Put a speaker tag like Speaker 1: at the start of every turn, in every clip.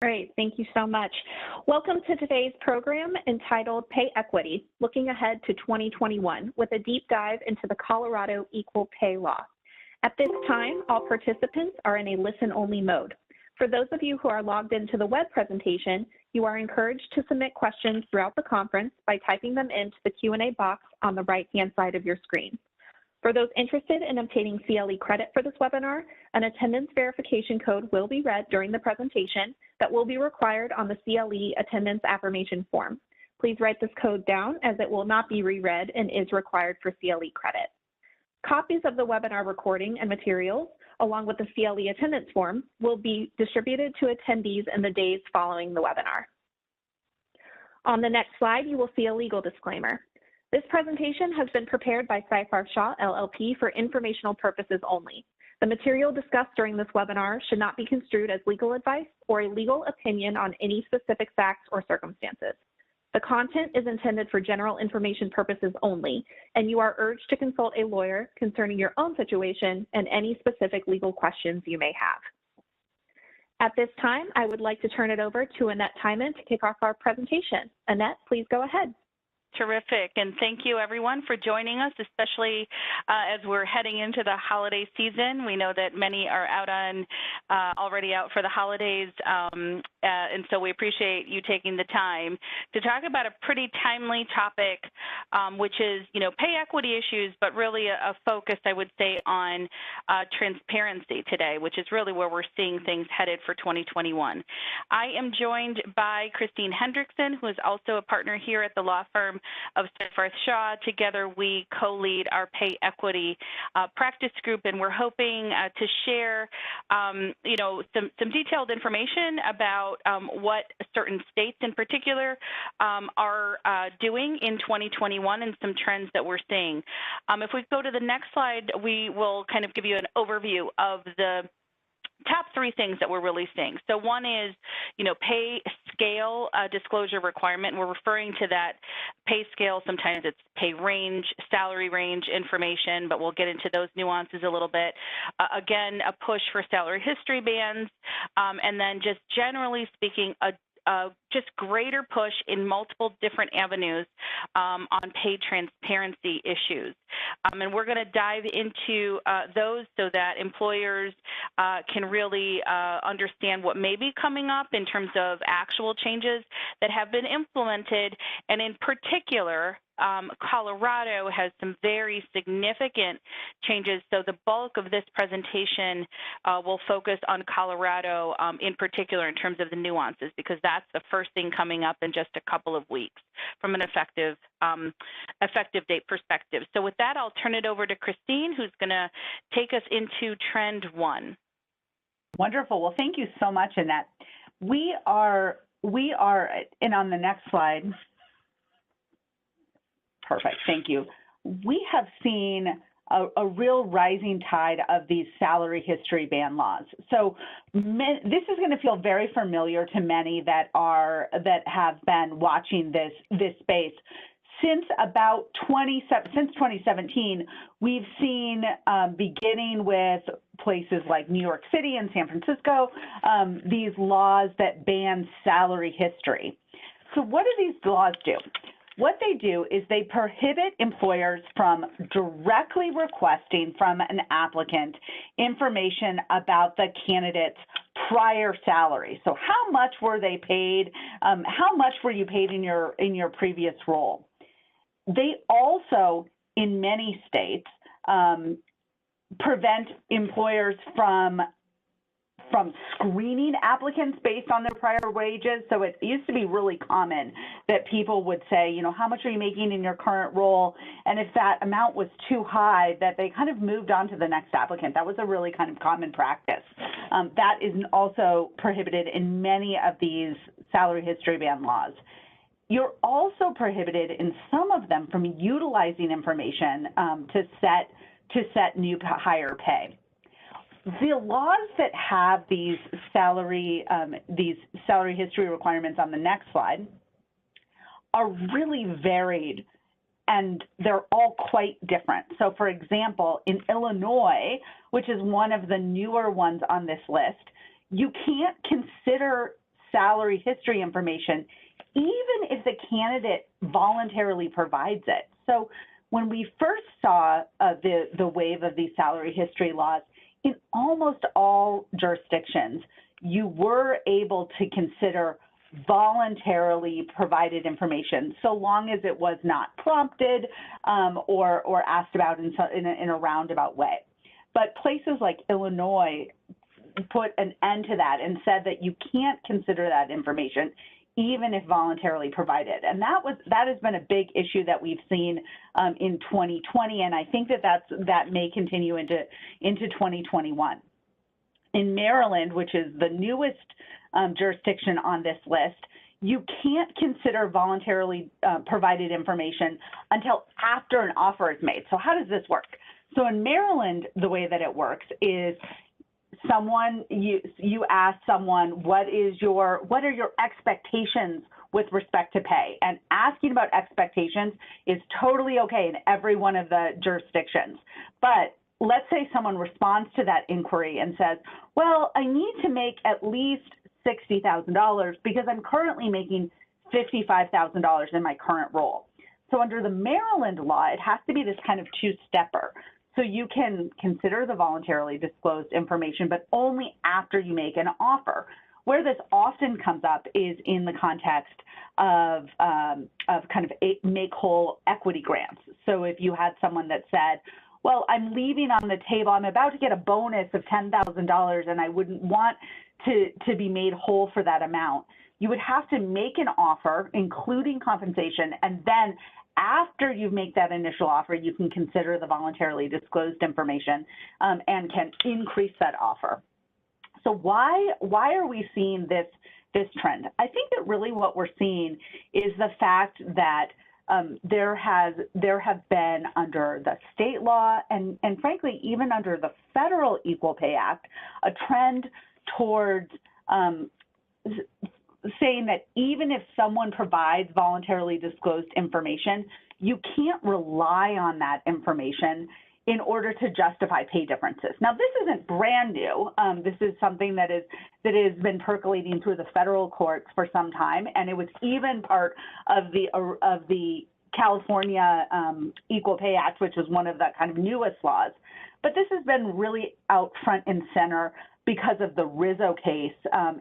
Speaker 1: Great, thank you so much. Welcome to today's program entitled Pay Equity, Looking Ahead to 2021, with a deep dive into the Colorado Equal Pay Law. At this time, all participants are in a listen-only mode. For those of you who are logged into the web presentation, you are encouraged to submit questions throughout the conference by typing them into the Q&A box on the right-hand side of your screen. For those interested in obtaining CLE credit for this webinar, an attendance verification code will be read during the presentation that will be required on the CLE attendance affirmation form. Please write this code down as it will not be reread and is required for CLE credit. Copies of the webinar recording and materials, along with the CLE attendance form, will be distributed to attendees in the days following the webinar. On the next slide, you will see a legal disclaimer. This presentation has been prepared by Seyfarth Shaw, LLP for informational purposes only. The material discussed during this webinar should not be construed as legal advice or a legal opinion on any specific facts or circumstances. The content is intended for general information purposes only, and you are urged to consult a lawyer concerning your own situation and any specific legal questions you may have. At this time, I would like to turn it over to Annette Timon to kick off our presentation. Annette, please go ahead.
Speaker 2: Terrific, and thank you everyone for joining us, especially as we're heading into the holiday season. We know that many are out on already out for the holidays, and so we appreciate you taking the time to talk about a pretty timely topic, which is, pay equity issues, but really a focus, I would say, on transparency today, which is really where we're seeing things headed for 2021. I am joined by Christine Hendrickson, who is also a partner here at the law firm of Seyfarth Shaw. Together, we co-lead our pay equity practice group, and we're hoping to share, some detailed information about what certain states in particular are doing in 2021 and some trends that we're seeing. If we go to the next slide, we will kind of give you an overview of the top three things that we're really seeing. So one is, pay scale disclosure requirement. We're referring to that pay scale. Sometimes it's pay range, salary range information, but we'll get into those nuances a little bit. Again, a push for salary history bands, and then just generally speaking, just greater push in multiple different avenues on pay transparency issues. And we're going to dive into those so that employers can really understand what may be coming up in terms of actual changes that have been implemented. And in particular, Colorado has some very significant changes. So the bulk of this presentation will focus on Colorado in particular in terms of the nuances, because that's the first thing coming up in just a couple of weeks from an effective date perspective. So with that, I'll turn it over to Christine, who's going to take us into trend one.
Speaker 3: Wonderful. Well, thank you so much, Annette. We are, and on the next slide. Perfect. Thank you. We have seen a real rising tide of these salary history ban laws. So this is going to feel very familiar to many that have been watching this space. Since 2017, we've seen, beginning with places like New York City and San Francisco, these laws that ban salary history. So what do these laws do? What they do is they prohibit employers from directly requesting from an applicant information about the candidate's prior salary. So how much were they paid? How much were you paid in your previous role? They also, in many states, prevent employers from screening applicants based on their prior wages. So it used to be really common that people would say, how much are you making in your current role? And if that amount was too high, that they kind of moved on to the next applicant. That was a really kind of common practice. That is also prohibited in many of these salary history ban laws. You're also prohibited in some of them from utilizing information to set new higher pay. The laws that have these salary history requirements on the next slide are really varied, and they're all quite different. So, for example, in Illinois, which is one of the newer ones on this list, you can't consider salary history information, even if the candidate voluntarily provides it. So when we first saw the wave of these salary history laws, in almost all jurisdictions, you were able to consider voluntarily provided information, so long as it was not prompted or asked about in a roundabout way. But places like Illinois put an end to that and said that you can't consider that information even if voluntarily provided. And that has been a big issue that we've seen in 2020, and I think that may continue into 2021. In Maryland, which is the newest jurisdiction on this list, you can't consider voluntarily provided information until after an offer is made. So how does this work? So in Maryland, the way that it works is you ask someone, what are your expectations with respect to pay? And asking about expectations is totally okay in every one of the jurisdictions. But let's say someone responds to that inquiry and says, well, I need to make at least $60,000 because I'm currently making $55,000 in my current role. So under the Maryland law, it has to be this kind of two-stepper. So you can consider the voluntarily disclosed information, but only after you make an offer. Where this often comes up is in the context of kind of make-whole equity grants. So if you had someone that said, well, I'm leaving on the table, I'm about to get a bonus of $10,000 and I wouldn't want to be made whole for that amount, you would have to make an offer, including compensation, and then after you make that initial offer, you can consider the voluntarily disclosed information and can increase that offer. So why are we seeing this trend? I think that really what we're seeing is the fact that there have been under the state law and frankly even under the federal Equal Pay Act a trend towards saying that even if someone provides voluntarily disclosed information, you can't rely on that information in order to justify pay differences. Now, this isn't brand new. This is something that has been percolating through the federal courts for some time, and it was even part of the California Equal Pay Act, which was one of the kind of newest laws. But this has been really out front and center because of the Rizzo case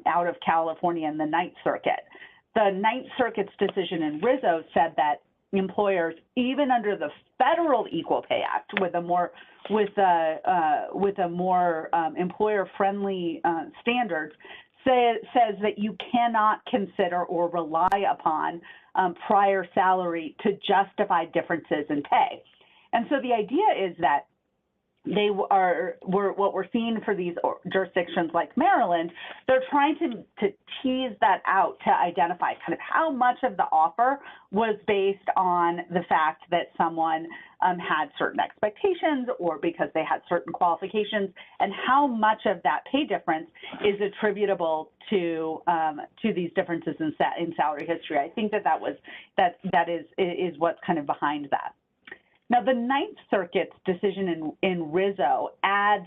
Speaker 3: out of California in the Ninth Circuit. The Ninth Circuit's decision in Rizzo said that employers, even under the federal Equal Pay Act, with a more employer-friendly standards, says that you cannot consider or rely upon prior salary to justify differences in pay. And so the idea is that what we're seeing for these jurisdictions like Maryland, they're trying to tease that out to identify kind of how much of the offer was based on the fact that someone had certain expectations or because they had certain qualifications, and how much of that pay difference is attributable to these differences in salary history. I think that is what's kind of behind that. Now, the Ninth Circuit's decision in Rizzo adds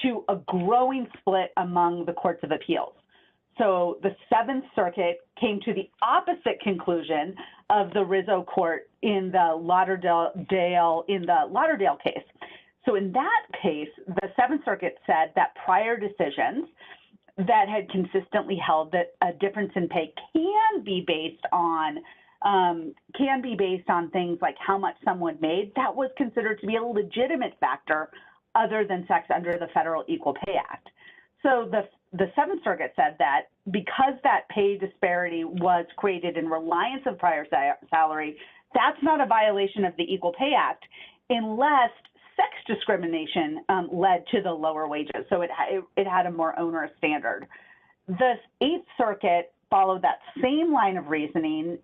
Speaker 3: to a growing split among the courts of appeals. So the Seventh Circuit came to the opposite conclusion of the Rizzo court in the Lauderdale case. So in that case, the Seventh Circuit said that prior decisions that had consistently held that a difference in pay can be based on things like how much someone made, that was considered to be a legitimate factor other than sex under the Federal Equal Pay Act. So the Seventh Circuit said that because that pay disparity was created in reliance of prior salary, that's not a violation of the Equal Pay Act unless sex discrimination led to the lower wages. So it had a more onerous standard. The Eighth Circuit followed that same line of reasoning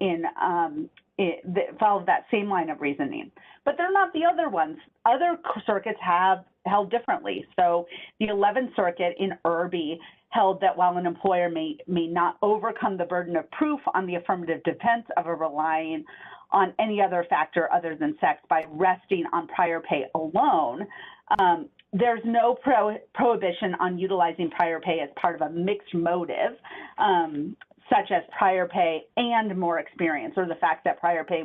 Speaker 3: but they're not the other ones. Other circuits have held differently. So the 11th Circuit in Irby held that while an employer may not overcome the burden of proof on the affirmative defense of a relying on any other factor other than sex by resting on prior pay alone, there's no prohibition on utilizing prior pay as part of a mixed motive. such as prior pay and more experience, or the fact that prior pay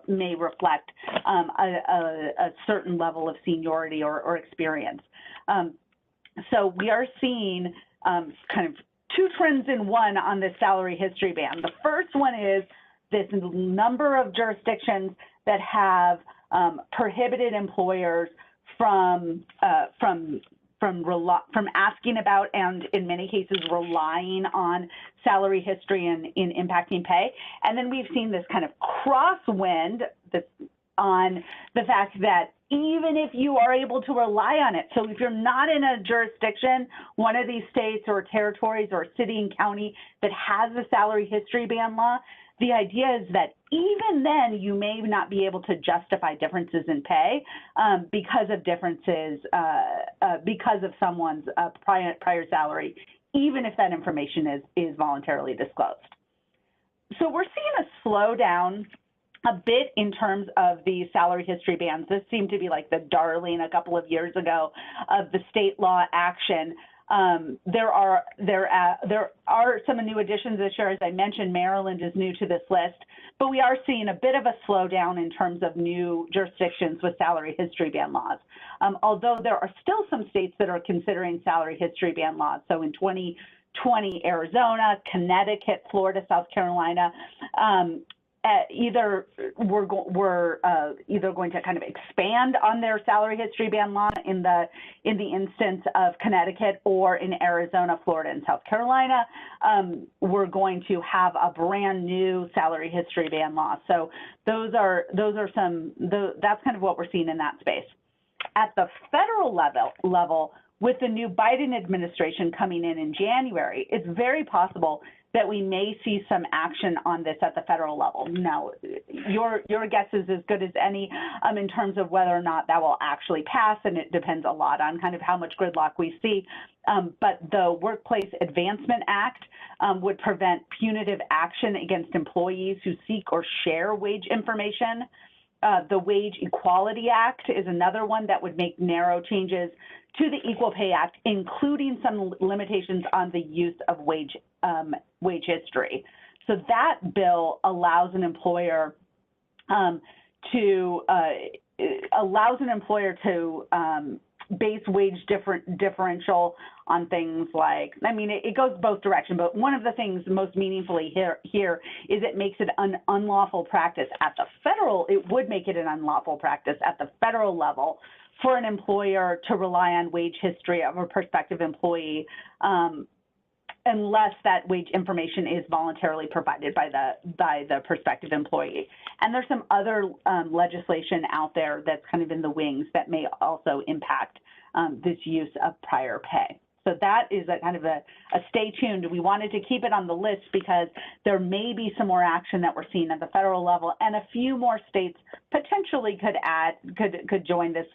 Speaker 3: may reflect a certain level of seniority or experience. So we are seeing kind of two trends in one on this salary history band. The first one is this number of jurisdictions that have prohibited employers from asking about and in many cases relying on salary history in impacting pay. And then we've seen this kind of crosswind on the fact that even if you are able to rely on it, so if you're not in a jurisdiction, one of these states or territories or city and county that has a salary history band law, the idea is that even then you may not be able to justify differences in pay because of differences, because of someone's prior salary, even if that information is voluntarily disclosed. So we're seeing a slowdown a bit in terms of the salary history bands. This seemed to be like the darling a couple of years ago of the state law action. There are some new additions this year. As I mentioned, Maryland is new to this list, but we are seeing a bit of a slowdown in terms of new jurisdictions with salary history band laws. Although there are still some states that are considering salary history band laws. So in 2020, Arizona, Connecticut, Florida, South Carolina, either going to kind of expand on their salary history band law in the instance of Connecticut, or in Arizona, Florida, and South Carolina, we're going to have a brand new salary history band law. So that's kind of what we're seeing in that space. At the federal level, with the new Biden administration coming in January, it's very possible that we may see some action on this at the federal level. Now, your guess is as good as any in terms of whether or not that will actually pass, and it depends a lot on kind of how much gridlock we see. But the Workplace Advancement Act would prevent punitive action against employees who seek or share wage information. The Wage Equality Act is another one that would make narrow changes to the Equal Pay Act, including some limitations on the use of wage history. So that bill allows an employer to base wage differential on things like, I mean, it goes both directions, but one of the things most meaningfully here is it makes it an unlawful practice at the federal. It would make it an unlawful practice at the federal level for an employer to rely on wage history of a prospective employee unless that wage information is voluntarily provided by the prospective employee. And there's some other legislation out there that's kind of in the wings that may also impact this use of prior pay. So that is a kind of a stay tuned. We wanted to keep it on the list because there may be some more action that we're seeing at the federal level, and a few more states potentially could join this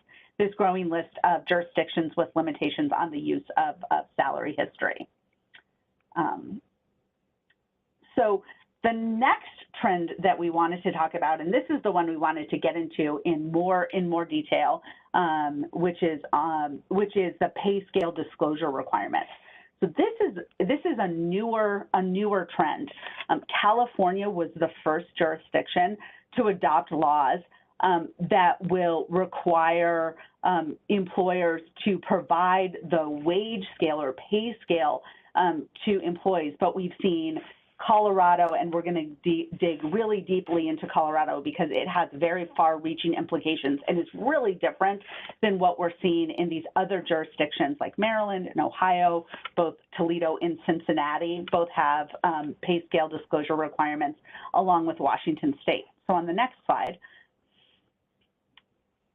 Speaker 3: growing list of jurisdictions with limitations on the use of salary history. So the next trend that we wanted to talk about, and this is the one we wanted to get into in more detail, which is the pay scale disclosure requirements. So this is a newer trend. California was the first jurisdiction to adopt laws that will require employers to provide the wage scale or pay scale to employees, but we've seen Colorado, and we're going to dig really deeply into Colorado because it has very far-reaching implications and is really different than what we're seeing in these other jurisdictions like Maryland and Ohio. Both Toledo and Cincinnati both have pay scale disclosure requirements, along with Washington State. So on the next slide,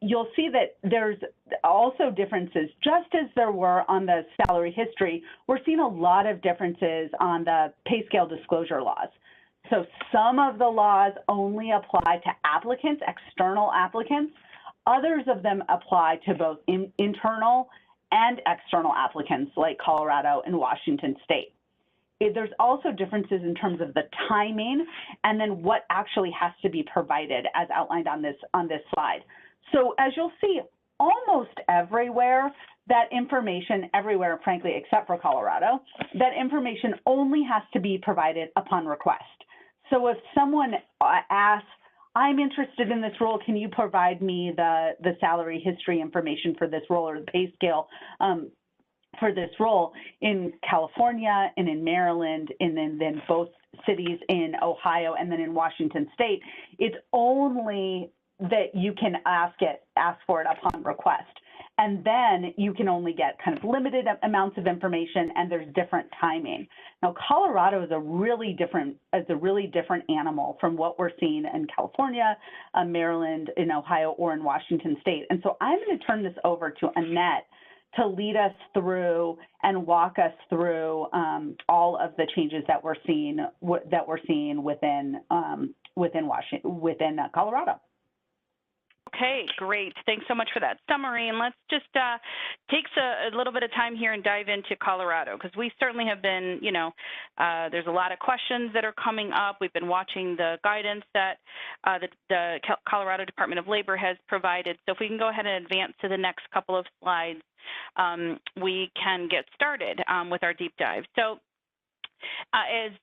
Speaker 3: you'll see that there's also differences, just as there were on the salary history. We're seeing a lot of differences on the pay scale disclosure laws. So some of the laws only apply to applicants, external applicants. Others of them apply to both internal and external applicants like Colorado and Washington State. There's also differences in terms of the timing and then what actually has to be provided as outlined on this slide. So as you'll see, almost everywhere, that information everywhere, frankly, except for Colorado, that information only has to be provided upon request. So if someone asks, I'm interested in this role, can you provide me the salary history information for this role or the pay scale for this role? In California and in Maryland and then both cities in Ohio and then in Washington State, it's only that you can ask for it upon request. And then you can only get kind of limited amounts of information, and there's different timing. Now, Colorado is a really different animal from what we're seeing in California, Maryland, in Ohio, or in Washington State. And so I'm going to turn this over to Annette to lead us through and walk us through all of the changes that we're seeing within Colorado.
Speaker 2: Okay, great. Thanks so much for that summary. And let's just take a little bit of time here and dive into Colorado, because we certainly have been, there's a lot of questions that are coming up. We've been watching the guidance that the Colorado Department of Labor has provided. So if we can go ahead and advance to the next couple of slides, we can get started with our deep dive. So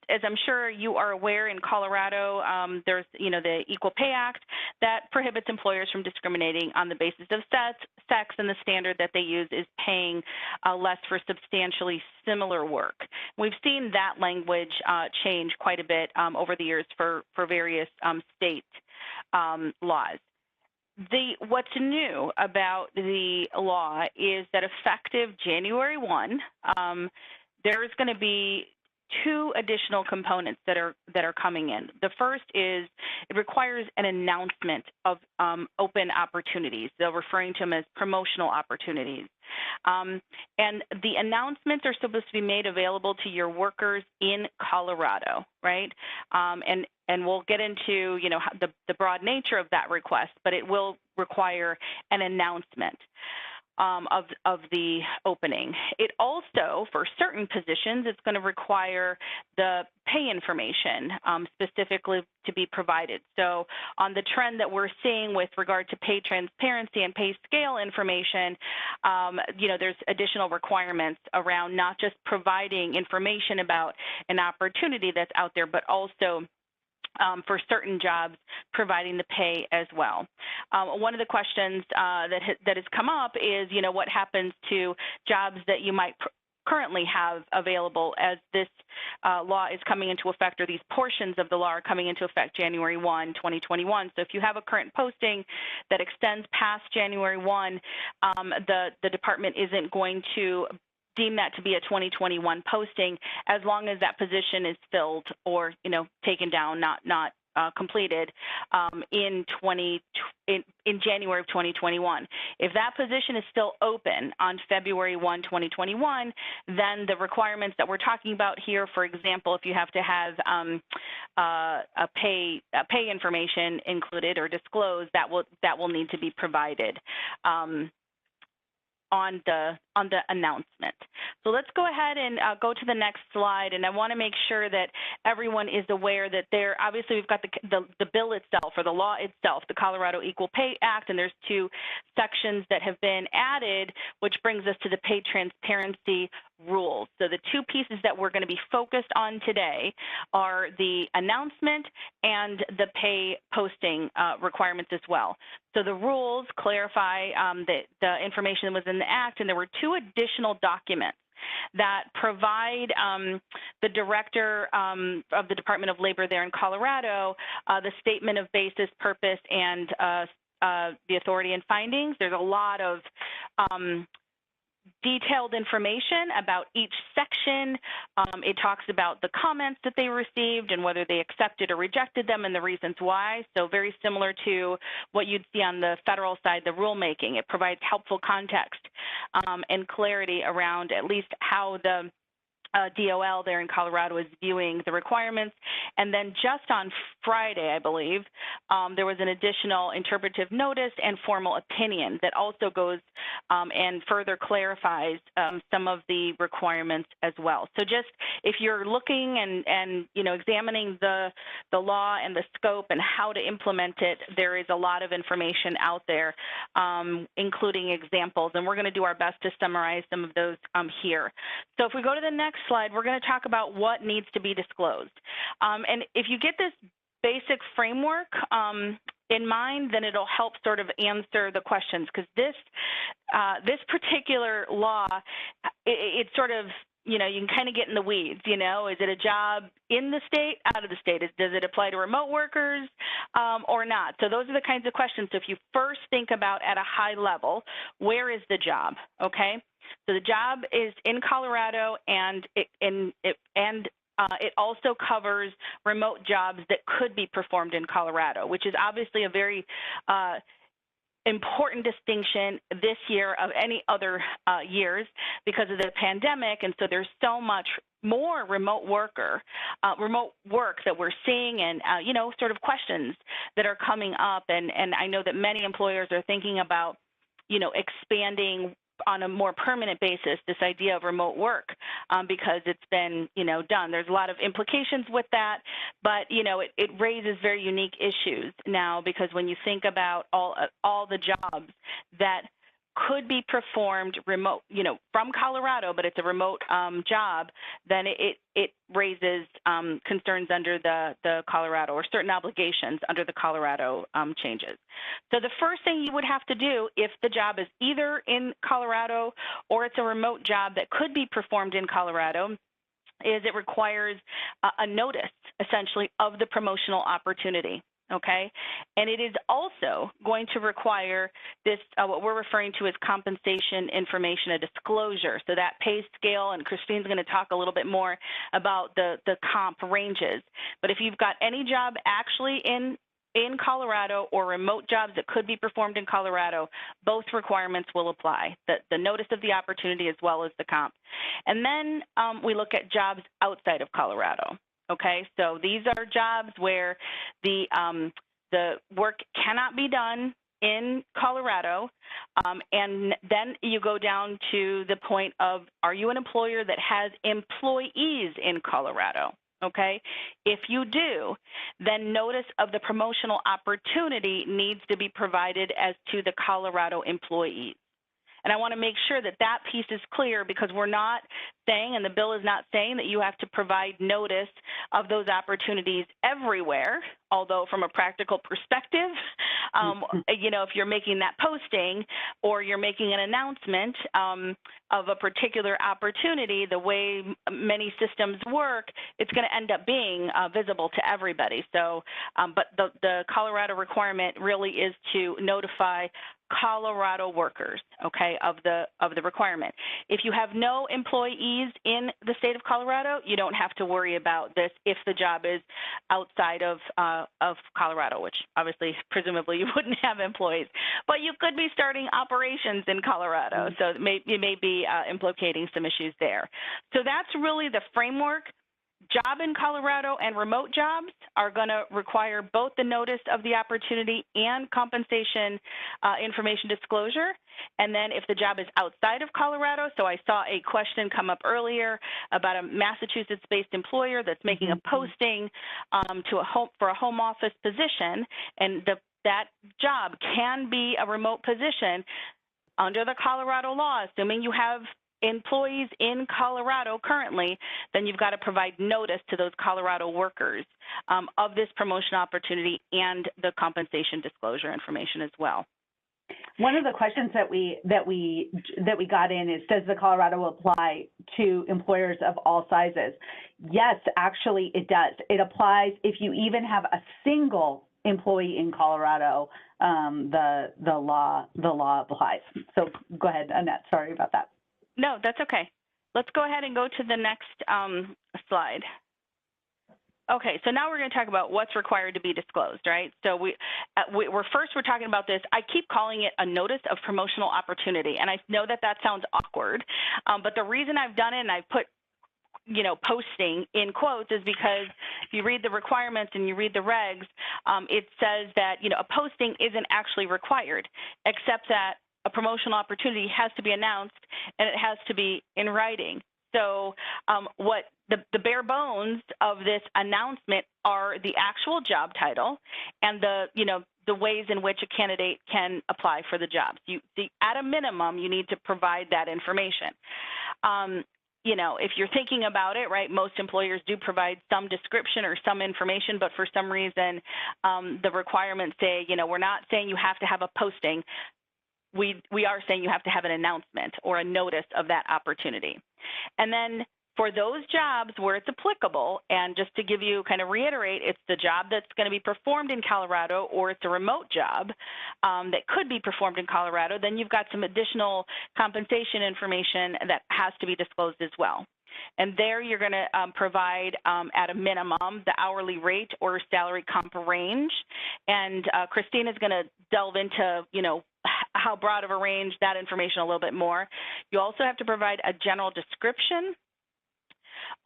Speaker 2: as I'm sure you are aware, in Colorado, there's the Equal Pay Act that prohibits employers from discriminating on the basis of sex, and the standard that they use is paying less for substantially similar work. We've seen that language change quite a bit over the years for various state laws. What's new about the law is that effective January 1, there is going to be two additional components that are coming in. The first is it requires an announcement of open opportunities. They're referring to them as promotional opportunities. And the announcements are supposed to be made available to your workers in Colorado, right? And we'll get into the broad nature of that request, but it will require an announcement of the opening. It also, for certain positions, it's going to require the pay information specifically to be provided. So on the trend that we're seeing with regard to pay transparency and pay scale information, there's additional requirements around not just providing information about an opportunity that's out there, but also for certain jobs, providing the pay as well. One of the questions that has come up is, what happens to jobs that you might currently have available as this law is coming into effect, or these portions of the law are coming into effect January 1, 2021. So if you have a current posting that extends past January 1, the department isn't going to deem that to be a 2021 posting as long as that position is filled or taken down, not completed in January of 2021. If that position is still open on February 1, 2021, then the requirements that we're talking about here, for example, if you have to have a pay information included or disclosed, that will need to be provided on the announcement. So let's go ahead and go to the next slide, and I want to make sure that everyone is aware that obviously we've got the bill itself, or the law itself, the Colorado Equal Pay Act, and there's two sections that have been added, which brings us to the pay transparency rules. So the two pieces that we're going to be focused on today are the announcement and the pay posting requirements as well. So the rules clarify the information that was in the Act, and there were two additional documents that provide the director of the Department of Labor there in Colorado the statement of basis, purpose, and the authority and findings. There's a lot of detailed information about each section. It talks about the comments that they received and whether they accepted or rejected them and the reasons why. So very similar to what you'd see on the federal side, the rulemaking. It provides helpful context and clarity around at least how the DOL there in Colorado is viewing the requirements And then just on Friday, I believe, there was an additional interpretive notice and formal opinion that also goes and further clarifies some of the requirements as well. So just if you're looking and examining the law and the scope and how to implement it, there is a lot of information out there, including examples, and we're going to do our best to summarize some of those here. So if we go to the next slide, we're going to talk about what needs to be disclosed. And if you get this basic framework in mind, then it'll help sort of answer the questions, because this particular law, it's sort of, you can kind of get in the weeds, is it a job in the state, out of the state? Does it apply to remote workers or not? So those are the kinds of questions. So if you first think about at a high level, where is the job, okay? So the job is in Colorado, and it also covers remote jobs that could be performed in Colorado, which is obviously a very important distinction this year of any other years because of the pandemic, and so there's so much more remote work that we're seeing, and sort of questions that are coming up, and I know that many employers are thinking about expanding on a more permanent basis this idea of remote work because it's been done. There's a lot of implications with that, but it raises very unique issues now, because when you think about all the jobs that could be performed remote, from Colorado, but it's a remote job, then it raises concerns under the Colorado, or certain obligations under the Colorado changes. So the first thing you would have to do if the job is either in Colorado or it's a remote job that could be performed in Colorado is it requires a notice, essentially, of the promotional opportunity. Okay, and it is also going to require this, what we're referring to as compensation information, a disclosure. So that pay scale, and Christine's going to talk a little bit more about the comp ranges. But if you've got any job actually in Colorado or remote jobs that could be performed in Colorado, both requirements will apply, the notice of the opportunity as well as the comp. And then we look at jobs outside of Colorado. Okay, so these are jobs where the work cannot be done in Colorado, and then you go down to the point of, are you an employer that has employees in Colorado? Okay, if you do, then notice of the promotional opportunity needs to be provided as to the Colorado employees. And I want to make sure that that piece is clear, because we're not saying, and the bill is not saying, that you have to provide notice of those opportunities everywhere, although from a practical perspective, if you're making that posting or you're making an announcement of a particular opportunity, the way many systems work, it's going to end up being visible to everybody. So, but the Colorado requirement really is to notify Colorado workers, okay, of the requirement. If you have no employees in the state of Colorado, you don't have to worry about this if the job is outside of Colorado, which obviously, presumably, you wouldn't have employees. But you could be starting operations in Colorado, so it may be implicating some issues there. So that's really the framework. Job in Colorado and remote jobs are going to require both the notice of the opportunity and compensation information disclosure. And then if the job is outside of Colorado, so I saw a question come up earlier about a Massachusetts-based employer that's making a posting for a home office position, and that job can be a remote position under the Colorado law, assuming you have employees in Colorado currently, then you've got to provide notice to those Colorado workers of this promotion opportunity and the compensation disclosure information as well.
Speaker 3: One of the questions that we got in is, does the Colorado apply to employers of all sizes? Yes, actually it does. It applies if you even have a single employee in Colorado. The law applies. So go ahead, Annette. Sorry about that.
Speaker 2: No, that's okay. Let's go ahead and go to the next slide. Okay, so now we're going to talk about what's required to be disclosed, right? So we're talking about this. I keep calling it a notice of promotional opportunity, and I know that sounds awkward, but the reason I've done it, and I've put posting in quotes is because if you read the requirements and you read the regs, it says that, a posting isn't actually required, except that a promotional opportunity has to be announced and it has to be in writing. So what the bare bones of this announcement are the actual job title and the ways in which a candidate can apply for the jobs. At a minimum, you need to provide that information. If you're thinking about it, right, most employers do provide some description or some information, but for some reason, the requirements say, we're not saying you have to have a posting. We are saying you have to have an announcement or a notice of that opportunity. And then for those jobs where it's applicable, and just to give you kind of reiterate, it's the job that's going to be performed in Colorado or it's a remote job that could be performed in Colorado, then you've got some additional compensation information that has to be disclosed as well. And there you're going to provide at a minimum the hourly rate or salary comp range. And Christine is going to delve into, how broad of a range, that information a little bit more. You also have to provide a general description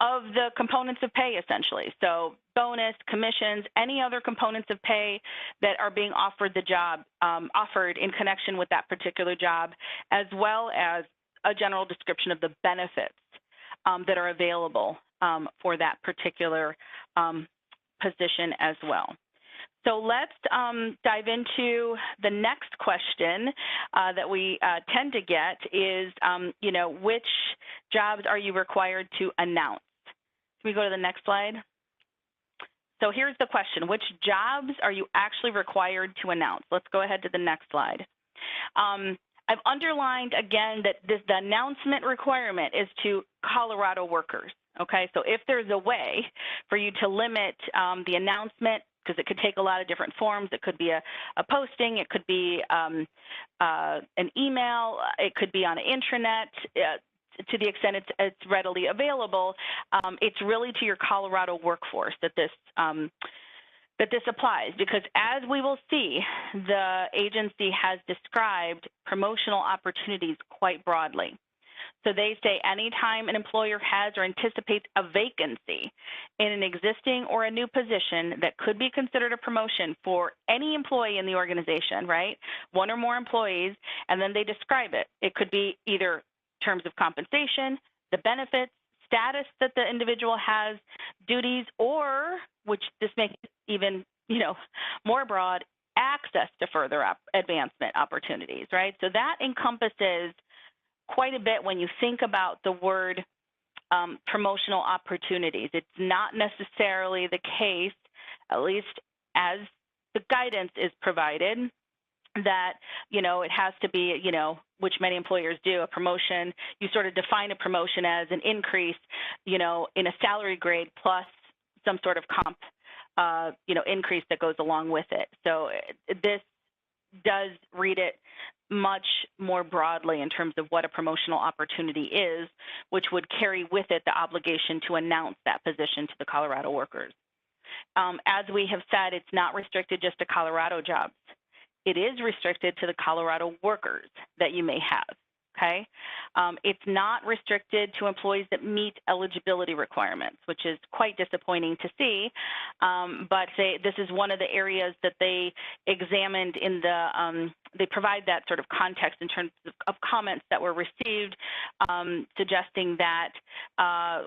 Speaker 2: of the components of pay, essentially. So bonus, commissions, any other components of pay that are being offered the job, offered in connection with that particular job, as well as a general description of the benefits that are available for that particular position as well. So let's dive into the next question that we tend to get is, which jobs are you required to announce? Can we go to the next slide? So here's the question. Which jobs are you actually required to announce? Let's go ahead to the next slide. I've underlined, again, that the announcement requirement is to Colorado workers, okay? So if there's a way for you to limit the announcement, because it could take a lot of different forms. It could be a posting. It could be an email. It could be on an intranet. To the extent it's readily available, it's really to your Colorado workforce that this applies, because as we will see, the agency has described promotional opportunities quite broadly. So they say anytime an employer has or anticipates a vacancy in an existing or a new position that could be considered a promotion for any employee in the organization, right? One or more employees, and then they describe it. It could be either terms of compensation, the benefits, status that the individual has, duties, or, which this makes it even, more broad, access to further advancement opportunities, right? So that encompasses quite a bit when you think about the word promotional opportunities. It's not necessarily the case, at least as the guidance is provided, that, it has to be, which many employers do, a promotion. You sort of define a promotion as an increase, in a salary grade plus some sort of comp, increase that goes along with it. So this does read it much more broadly in terms of what a promotional opportunity is, which would carry with it the obligation to announce that position to the Colorado workers. As we have said, it's not restricted just to Colorado jobs. It is restricted to the Colorado workers that you may have, okay? It's not restricted to employees that meet eligibility requirements, which is quite disappointing to see, but this is one of the areas that they examined in the, they provide that sort of context in terms of comments that were received, suggesting that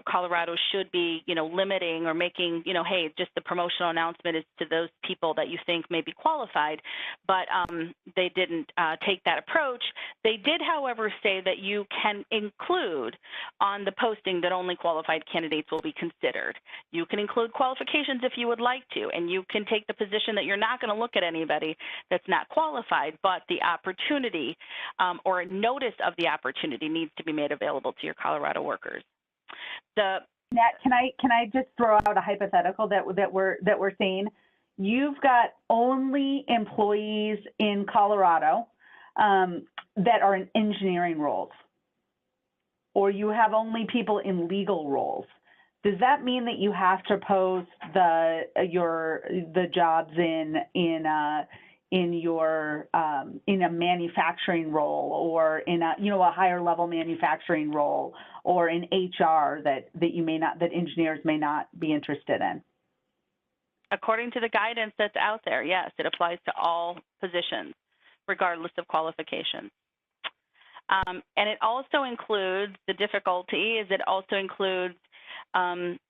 Speaker 2: Colorado should be, limiting or making, hey, just the promotional announcement is to those people that you think may be qualified, but they didn't take that approach. They did, however, say that you can include on the posting that only qualified candidates will be considered. You can include qualifications if you would like to, and you can take the position that you're not going to look at anybody that's not qualified, but the opportunity or notice of the opportunity needs to be made available to your Colorado workers. Nat,
Speaker 3: can I just throw out a hypothetical that we're seeing? You've got only employees in Colorado that are in engineering roles, or you have only people in legal roles. Does that mean that you have to post the jobs in in your in a manufacturing role, or in a a higher level manufacturing role, or in HR that engineers may not be interested in?
Speaker 2: According to the guidance that's out there, yes, it applies to all positions, regardless of qualifications. And it also includes, the difficulty is it also includes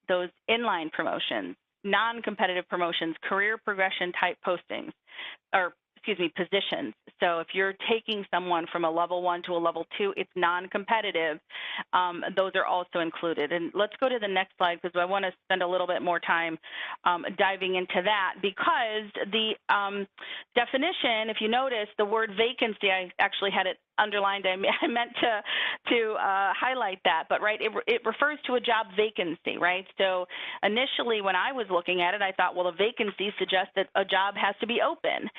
Speaker 2: those inline promotions, non-competitive promotions, career progression type postings, or positions. So if you're taking someone from a level 1 to a level 2, it's non-competitive. Those are also included. And let's go to the next slide, because I want to spend a little bit more time diving into that, because the definition, if you notice, the word vacancy, I actually had it underlined. I meant to highlight that, but right, it refers to a job vacancy, right? So initially, when I was looking at it, I thought, well, a vacancy suggests that a job has to be open.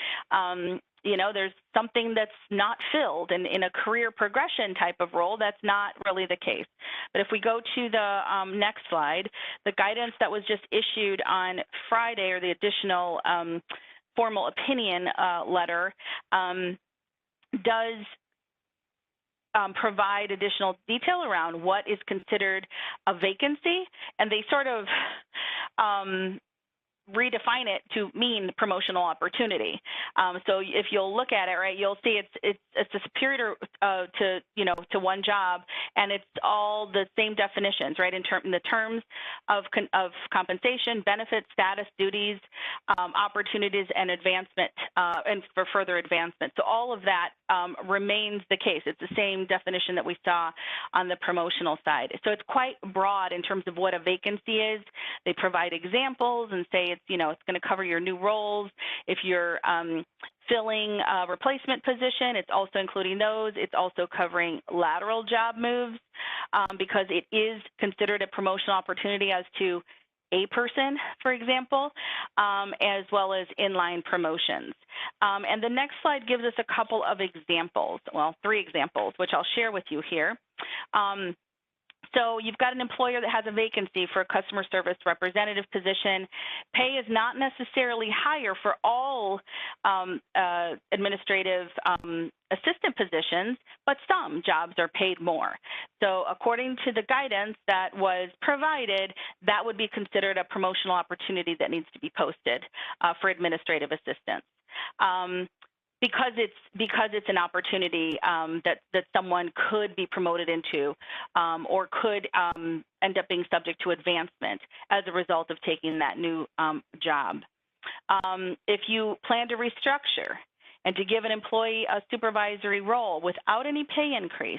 Speaker 2: There's something that's not filled, and in a career progression type of role, that's not really the case. But if we go to the next slide, the guidance that was just issued on Friday, or the additional formal opinion letter, does provide additional detail around what is considered a vacancy, and they sort of redefine it to mean promotional opportunity. So if you'll look at it, right, you'll see it's a superior to one job, and it's all the same definitions, right, in the terms of compensation, benefits, status, duties, opportunities, and advancement, and for further advancement. So all of that remains the case. It's the same definition that we saw on the promotional side. So it's quite broad in terms of what a vacancy is. They provide examples and say it's going to cover your new roles. If you're filling a replacement position, it's also including those. It's also covering lateral job moves, because it is considered a promotional opportunity as to a person, for example, as well as inline promotions. And the next slide gives us a couple of examples, well, 3 examples, which I'll share with you here. So you've got an employer that has a vacancy for a customer service representative position. Pay is not necessarily higher for all administrative assistant positions, but some jobs are paid more. So according to the guidance that was provided, that would be considered a promotional opportunity that needs to be posted for administrative assistants. Because it's an opportunity that someone could be promoted into, or could end up being subject to advancement as a result of taking that new job. If you plan to restructure and to give an employee a supervisory role without any pay increase,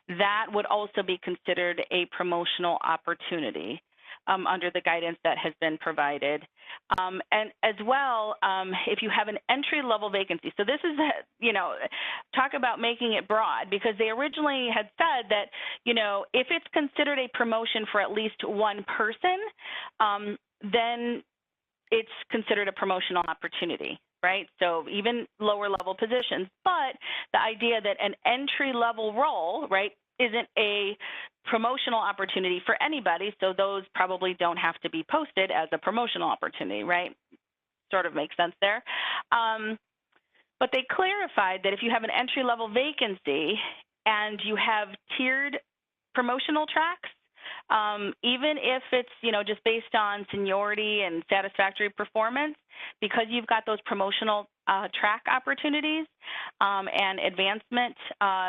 Speaker 2: that would also be considered a promotional opportunity. Under the guidance that has been provided. And as well, if you have an entry-level vacancy, so this is, talk about making it broad, because they originally had said that, if it's considered a promotion for at least one person, then it's considered a promotional opportunity, right? So even lower level positions, but the idea that an entry-level role, right, isn't a promotional opportunity for anybody, so those probably don't have to be posted as a promotional opportunity, right? Sort of makes sense there. But they clarified that if you have an entry-level vacancy and you have tiered promotional tracks, even if it's, just based on seniority and satisfactory performance, because you've got those promotional track opportunities and advancement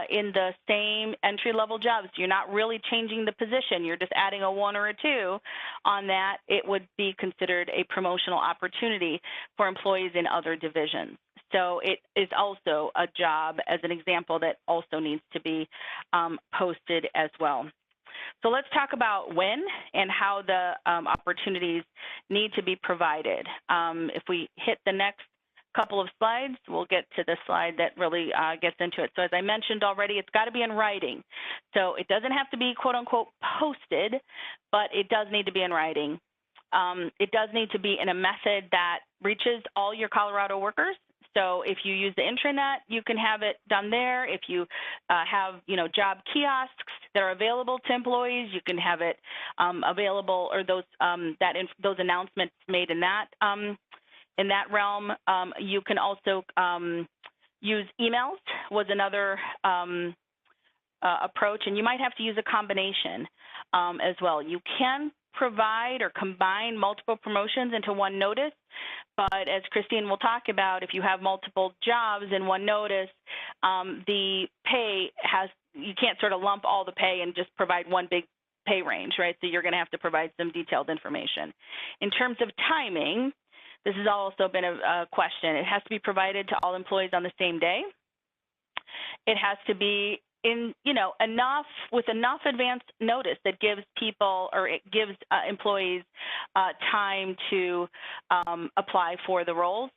Speaker 2: in the same entry-level jobs, you're not really changing the position. You're just adding a 1 or a 2 on that. It would be considered a promotional opportunity for employees in other divisions. So it is also a job, as an example, that also needs to be posted as well. So let's talk about when and how the opportunities need to be provided. If we hit the next couple of slides, we'll get to the slide that really gets into it. So as I mentioned already, it's got to be in writing. So it doesn't have to be, quote unquote, posted, but it does need to be in writing. It does need to be in a method that reaches all your Colorado workers. So if you use the intranet, you can have it done there. If you have, job kiosks that are available to employees, you can have it available, or those announcements made in that in that realm. You can also use emails was another approach, and you might have to use a combination as well. You can provide or combine multiple promotions into one notice, but as Christine will talk about, if you have multiple jobs in one notice, the pay you can't sort of lump all the pay and just provide one big pay range, right? So you're going to have to provide some detailed information. In terms of timing, this has also been a question. It has to be provided to all employees on the same day. It has to be with enough advance notice that gives people, or it gives employees time to apply for the roles,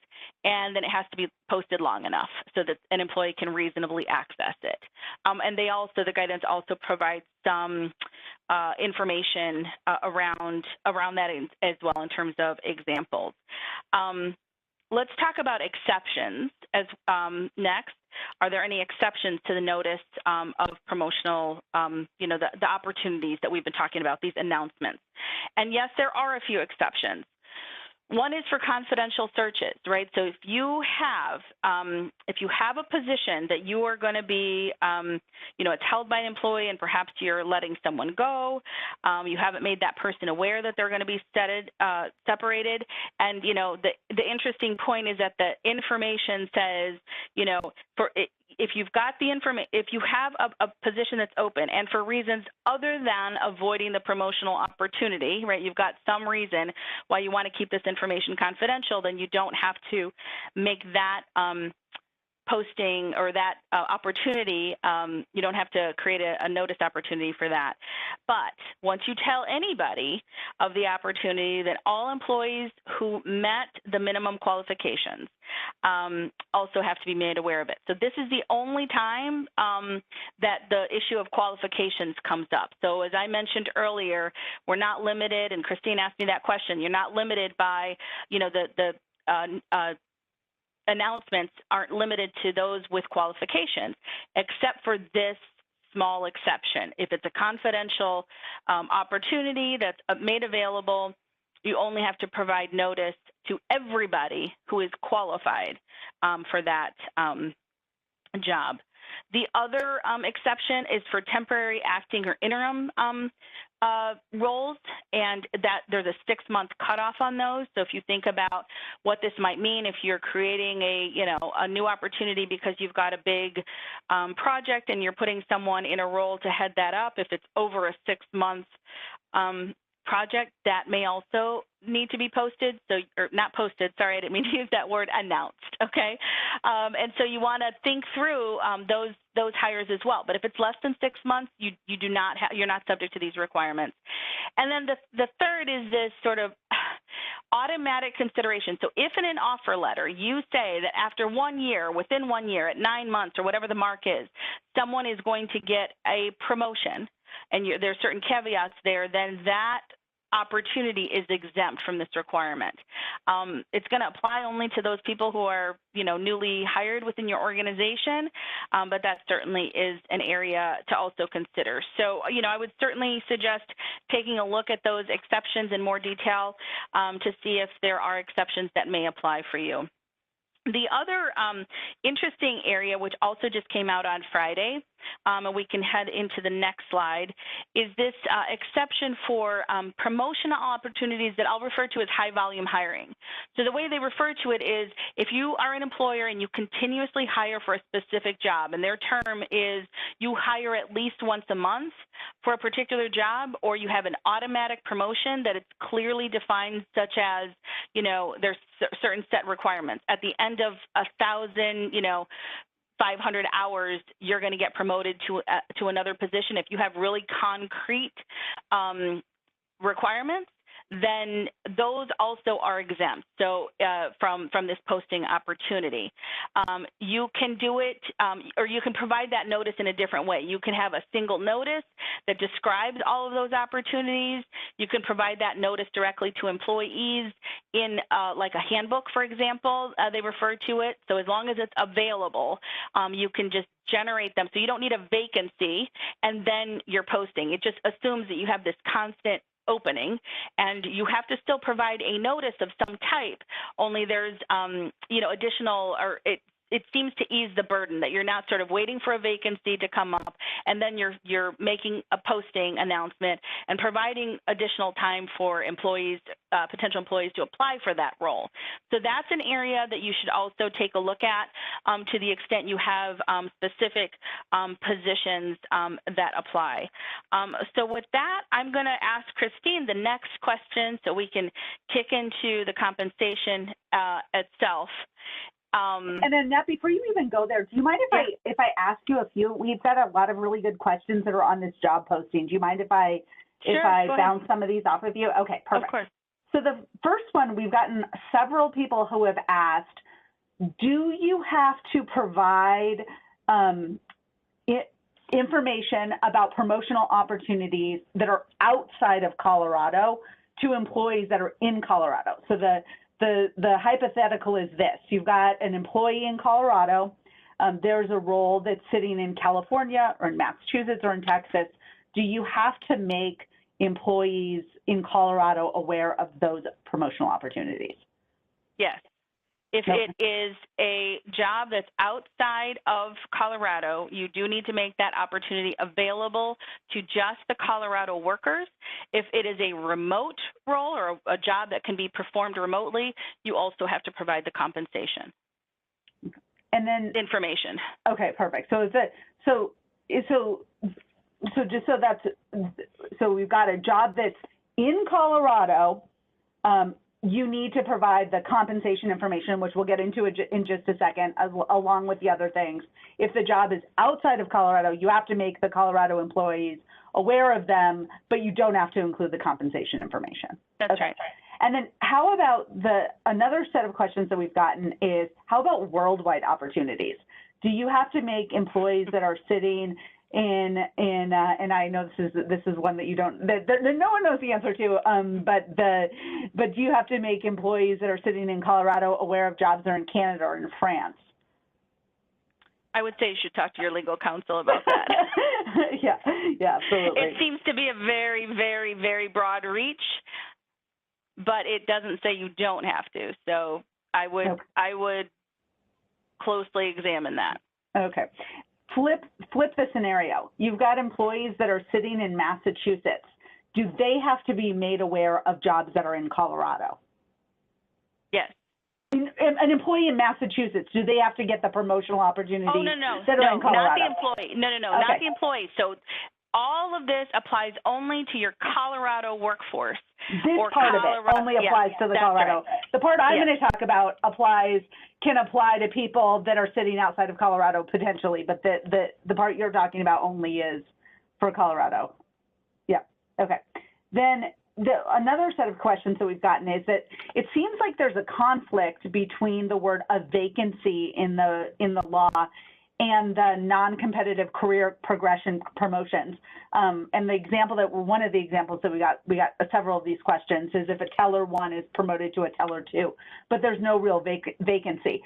Speaker 2: and then it has to be posted long enough so that an employee can reasonably access it. And the guidance also provides some information around that as well in terms of examples. Let's talk about exceptions as next. Are there any exceptions to the notice of promotional, the opportunities that we've been talking about, these announcements? And yes, there are a few exceptions. One is for confidential searches, right? So if you have a position that you are going to be, it's held by an employee and perhaps you're letting someone go, you haven't made that person aware that they're going to be separated, and the interesting point is that the information says, if you've got the information, if you have a position that's open and for reasons other than avoiding the promotional opportunity, right, you've got some reason why you want to keep this information confidential, then you don't have to make that posting or that opportunity, you don't have to create a notice opportunity for that. But once you tell anybody of the opportunity, that all employees who met the minimum qualifications also have to be made aware of it. So this is the only time that the issue of qualifications comes up. So as I mentioned earlier, we're not limited, and Christine asked me that question, you're not limited by, the announcements aren't limited to those with qualifications, except for this small exception. If it's a confidential opportunity that's made available, you only have to provide notice to everybody who is qualified for that job. The other exception is for temporary acting or interim roles, and that there's a 6-month cutoff on those. So if you think about what this might mean, if you're creating a new opportunity because you've got a big project and you're putting someone in a role to head that up, if it's over a 6-month project, that may also need to be posted. So, or not posted, sorry, I didn't mean to use that word, announced, okay? And so you want to think through those hires as well. But if it's less than 6 months, you're not subject to these requirements. And then the third is this sort of automatic consideration. So if in an offer letter you say that after 1 year, within 1 year, at 9 months, or whatever the mark is, someone is going to get a promotion, and there are certain caveats there, then that opportunity is exempt from this requirement. It's going to apply only to those people who are, newly hired within your organization, but that certainly is an area to also consider. So, I would certainly suggest taking a look at those exceptions in more detail to see if there are exceptions that may apply for you. The other interesting area, which also just came out on Friday, and we can head into the next slide, is this exception for promotional opportunities that I'll refer to as high-volume hiring. So the way they refer to it is if you are an employer and you continuously hire for a specific job, and their term is you hire at least once a month for a particular job, or you have an automatic promotion that it's clearly defined, such as, there's certain set requirements. At the end of 1,000, 500 hours, you're going to get promoted to another position. If you have really concrete requirements, then those also are exempt. So from this posting opportunity, you can do it, or you can provide that notice in a different way. You can have a single notice that describes all of those opportunities. You can provide that notice directly to employees in like a handbook, for example, they refer to it. So as long as it's available, you can just generate them. So you don't need a vacancy and then you're posting. It just assumes that you have this constant opening, and you have to still provide a notice of some type, only there's, additional, or it seems to ease the burden that you're not sort of waiting for a vacancy to come up, and then you're making a posting announcement and providing additional time for employees, potential employees to apply for that role. So that's an area that you should also take a look at to the extent you have specific positions that apply. So with that, I'm going to ask Christine the next question so we can kick into the compensation itself.
Speaker 3: And Annette, before you even go there, do you mind if I ask you a few? We've got a lot of really good questions that are on this job posting. Do you mind if I bounce some of these off of you? Okay, perfect.
Speaker 2: Of course.
Speaker 3: So the first one, we've gotten several people who have asked, do you have to provide information about promotional opportunities that are outside of Colorado to employees that are in Colorado? So the hypothetical is this: you've got an employee in Colorado, there's a role that's sitting in California or in Massachusetts or in Texas. Do you have to make employees in Colorado aware of those promotional opportunities?
Speaker 2: Yes. If it is a job that's outside of Colorado, you do need to make that opportunity available to just the Colorado workers. If it is a remote role or a job that can be performed remotely, you also have to provide the compensation.
Speaker 3: And then
Speaker 2: information.
Speaker 3: Okay, perfect. So so we've got a job that's in Colorado. You need to provide the compensation information, which we'll get into in just a second, along with the other things. If the job is outside of Colorado, you have to make the Colorado employees aware of them, but you don't have to include the compensation information.
Speaker 2: That's right.
Speaker 3: And then how about another set of questions that we've gotten is, how about worldwide opportunities? Do you have to make employees that are sitting and I know this is one that you don't, that no one knows the answer to, but do you have to make employees that are sitting in Colorado aware of jobs that are in Canada or in France?
Speaker 2: I would say you should talk to your legal counsel about that.
Speaker 3: Yeah, absolutely.
Speaker 2: It seems to be a very, very, very broad reach, but it doesn't say you don't have to. So I would closely examine that.
Speaker 3: Okay. Flip the scenario. You've got employees that are sitting in Massachusetts. Do they have to be made aware of jobs that are in Colorado?
Speaker 2: Yes.
Speaker 3: An employee in Massachusetts, do they have to get the promotional opportunities that are in Colorado?
Speaker 2: Not the employee. No,
Speaker 3: okay.
Speaker 2: Not the employee. So all of this applies only to your Colorado workforce.
Speaker 3: This part of it only applies to the Colorado. Right. The part I'm going to talk about can apply to people that are sitting outside of Colorado potentially, but the part you're talking about only is for Colorado. Yeah. Okay. Then another set of questions that we've gotten is that it seems like there's a conflict between the word "a vacancy" in the law and the non-competitive career progression promotions. And one of the examples that we got several of these questions is if a teller 1 is promoted to a teller 2, but there's no real vacancy.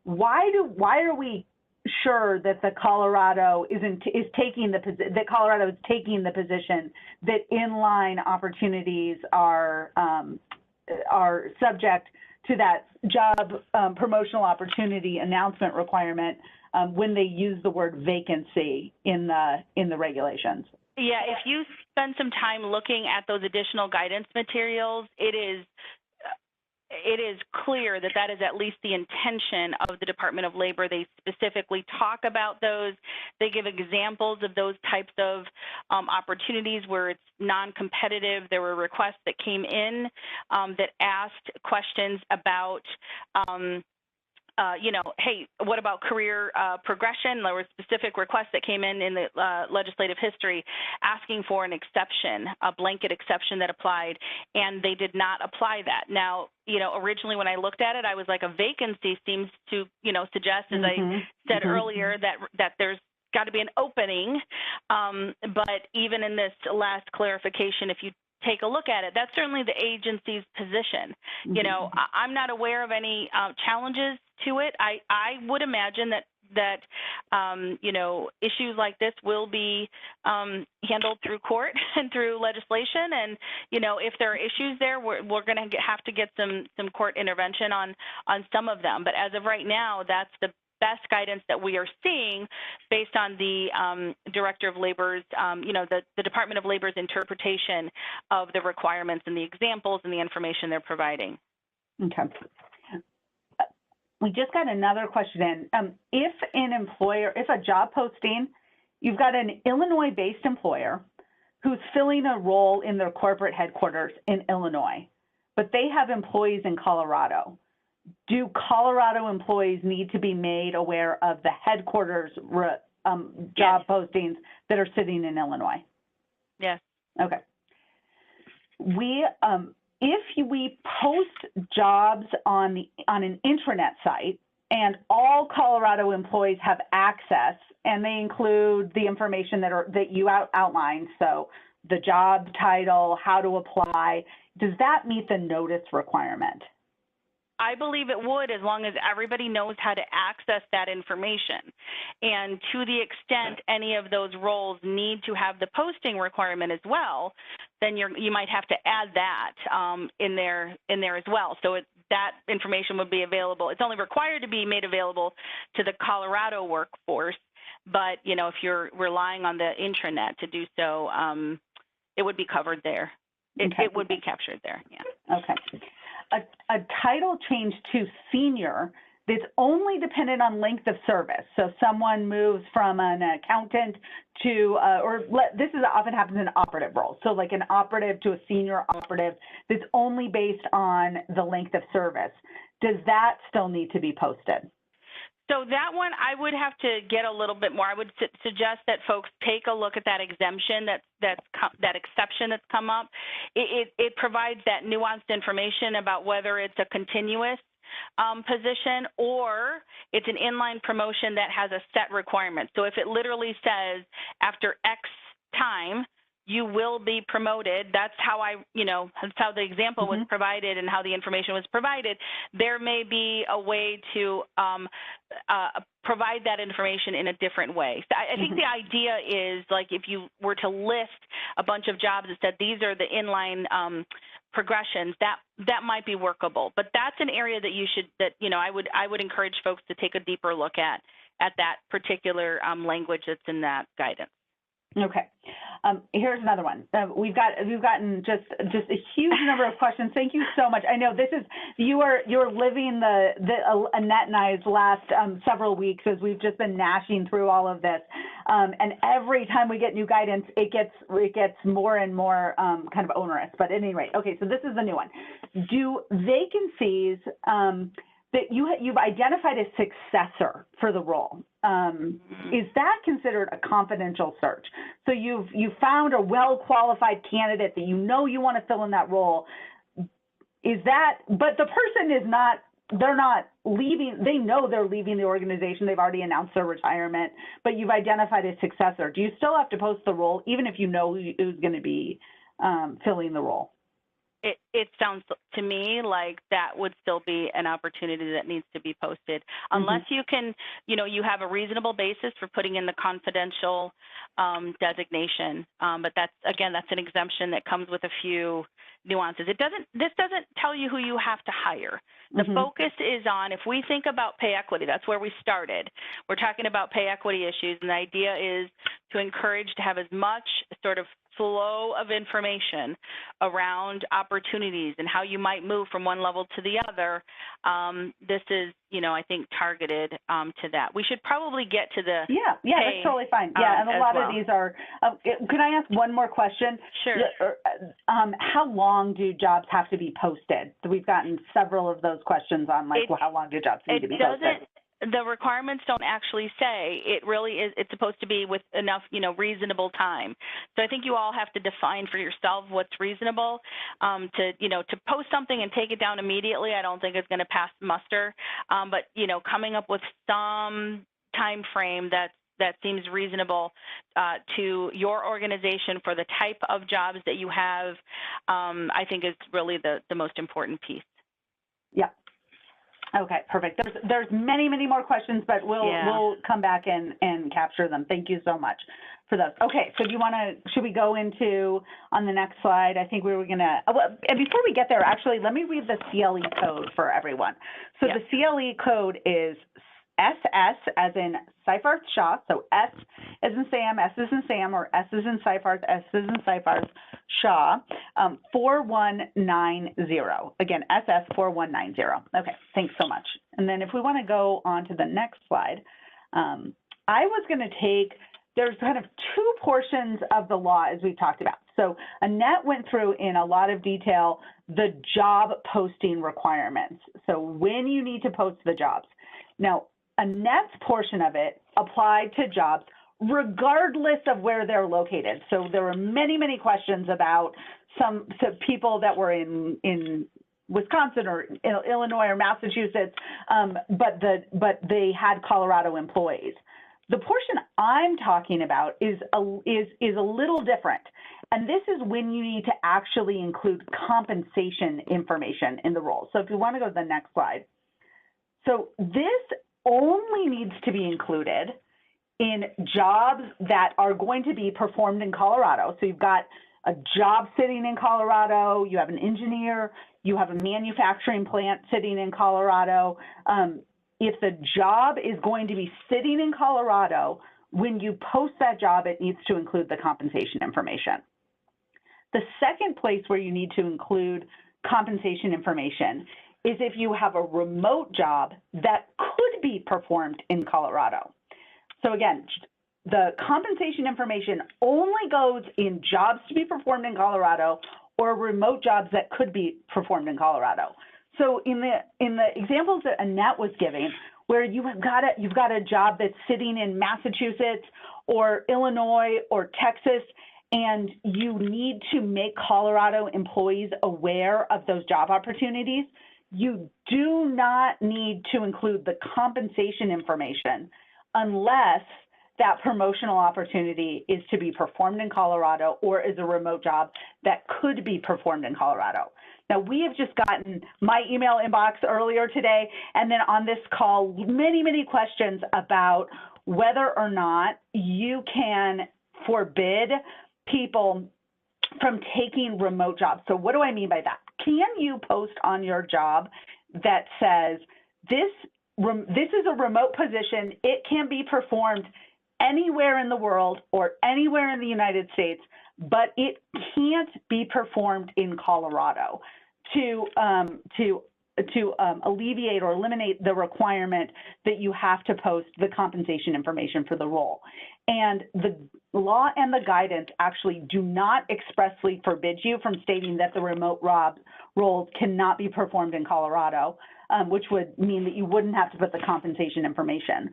Speaker 3: Why are we sure that Colorado is taking the position that inline opportunities are subject to that job promotional opportunity announcement requirement when they use the word vacancy in the regulations?
Speaker 2: Yeah, if you spend some time looking at those additional guidance materials, it is clear that is at least the intention of the Department of Labor. They specifically talk about those. They give examples of those types of opportunities where it's non-competitive. There were requests that came in that asked questions about hey, what about career progression? There were specific requests that came in the legislative history asking for an exception, a blanket exception that applied, and they did not apply that. Now, originally when I looked at it, I was like, a vacancy seems to, suggest, as I said earlier, that there's got to be an opening. But even in this last clarification, if you take a look at it, that's certainly the agency's position. I'm not aware of any challenges to it. I would imagine that that, you know, issues like this will be handled through court and through legislation. And, you know, if there are issues there, we're going to have to get some court intervention on some of them. But as of right now, that's the best guidance that we are seeing based on the Director of Labor's, you know, the Department of Labor's interpretation of the requirements and the examples and the information they're providing.
Speaker 3: Okay. We just got another question in. If a job posting, you've got an Illinois-based employer who's filling a role in their corporate headquarters in Illinois, but they have employees in Colorado, do Colorado employees need to be made aware of the headquarters job postings that are sitting in Illinois?
Speaker 2: Yes.
Speaker 3: Okay. If we post jobs on an intranet site and all Colorado employees have access, and they include the information that you outlined, so the job title, how to apply, does that meet the notice requirement?
Speaker 2: I believe it would, as long as everybody knows how to access that information. And to the extent any of those roles need to have the posting requirement as well, then you might have to add that in there as well. So that information would be available. It's only required to be made available to the Colorado workforce, but you know, if you're relying on the intranet to do so, it would be covered there. It would be captured there. Yeah.
Speaker 3: Okay. A title change to senior that's only dependent on length of service. So someone moves from an accountant to, this often happens in operative roles. So like an operative to a senior operative that's only based on the length of service. Does that still need to be posted?
Speaker 2: So that one, I would have to get a little bit more. I would suggest that folks take a look at that exemption, that exception that's come up. It provides that nuanced information about whether it's a continuous position or it's an inline promotion that has a set requirement. So if it literally says after X time, you will be promoted. That's how that's how the example was provided and how the information was provided. There may be a way to provide that information in a different way. So I think the idea is, like, if you were to list a bunch of jobs that said these are the inline progressions, that might be workable. But that's an area that I would encourage folks to take a deeper look at that particular language that's in that guidance.
Speaker 3: Okay. Here's another one. We've gotten just a huge number of questions. Thank you so much. I know you're living Annette and I's last several weeks as we've just been gnashing through all of this. And every time we get new guidance, it gets more and more kind of onerous. But at any rate, okay. So this is the new one. Do vacancies that you've identified a successor for the role? Is that considered a confidential search? So you've found a well-qualified candidate that you want to fill in that role. But the person is not, they're not leaving, they know they're leaving the organization, they've already announced their retirement, but you've identified a successor. Do you still have to post the role, even if you know who's going to be filling the role?
Speaker 2: It sounds to me like that would still be an opportunity that needs to be posted, unless you can, you have a reasonable basis for putting in the confidential designation. But that's an exemption that comes with a few nuances. This doesn't tell you who you have to hire. The focus is on, if we think about pay equity, that's where we started. We're talking about pay equity issues, and the idea is to encourage to have as much sort of flow of information around opportunities and how you might move from one level to the other. This is, I think, targeted to that. We should probably get to the
Speaker 3: Yeah, that's totally fine. Yeah, and a lot of these are, can I ask one more question?
Speaker 2: Sure.
Speaker 3: How long do jobs have to be posted? So we've gotten several of those questions on, how long do jobs need to be posted?
Speaker 2: The requirements don't actually say. It really is. It's supposed to be with enough, reasonable time. So I think you all have to define for yourself what's reasonable. To post something and take it down immediately, I don't think is going to pass muster. But coming up with some time frame that seems reasonable to your organization for the type of jobs that you have, I think is really the most important piece.
Speaker 3: Yeah. Okay, perfect. There's many, many more questions, but we'll come back and capture them. Thank you so much for those. Okay, so should we go into, on the next slide? I think we were gonna, and before we get there, actually, let me read the CLE code for everyone. So the CLE code is SS as in Seyfarth Shaw, so S as in Sam, S as in Sam, or S as in Seyfarth, S as in Seyfarth Shaw, 4190. Again, SS 4190. Okay, thanks so much. And then if we want to go on to the next slide, I was going to there's kind of two portions of the law as we've talked about. So Annette went through in a lot of detail the job posting requirements. So when you need to post the jobs. Now, Annette's portion of it applied to jobs regardless of where they're located. So there were many, many questions about some people that were in Wisconsin or Illinois or Massachusetts, but they had Colorado employees. The portion I'm talking about is a little different. And this is when you need to actually include compensation information in the role. So if you want to go to the next slide. So this only needs to be included in jobs that are going to be performed in Colorado. So you've got a job sitting in Colorado, you have an engineer, you have a manufacturing plant sitting in Colorado. If the job is going to be sitting in Colorado, when you post that job, it needs to include the compensation information. The second place where you need to include compensation information is if you have a remote job that could be performed in Colorado. So again, the compensation information only goes in jobs to be performed in Colorado or remote jobs that could be performed in Colorado. So in the examples that Annette was giving, where you've got a job that's sitting in Massachusetts or Illinois or Texas, and you need to make Colorado employees aware of those job opportunities, you do not need to include the compensation information unless that promotional opportunity is to be performed in Colorado or is a remote job that could be performed in Colorado. Now, we have just gotten my email inbox earlier today, and then on this call, many, many questions about whether or not you can forbid people from taking remote jobs. So what do I mean by that? Can you post on your job that says, this is a remote position, it can be performed anywhere in the world or anywhere in the United States, but it can't be performed in Colorado, to alleviate or eliminate the requirement that you have to post the compensation information for the role. And the law and the guidance actually do not expressly forbid you from stating that the remote roles cannot be performed in Colorado, which would mean that you wouldn't have to put the compensation information.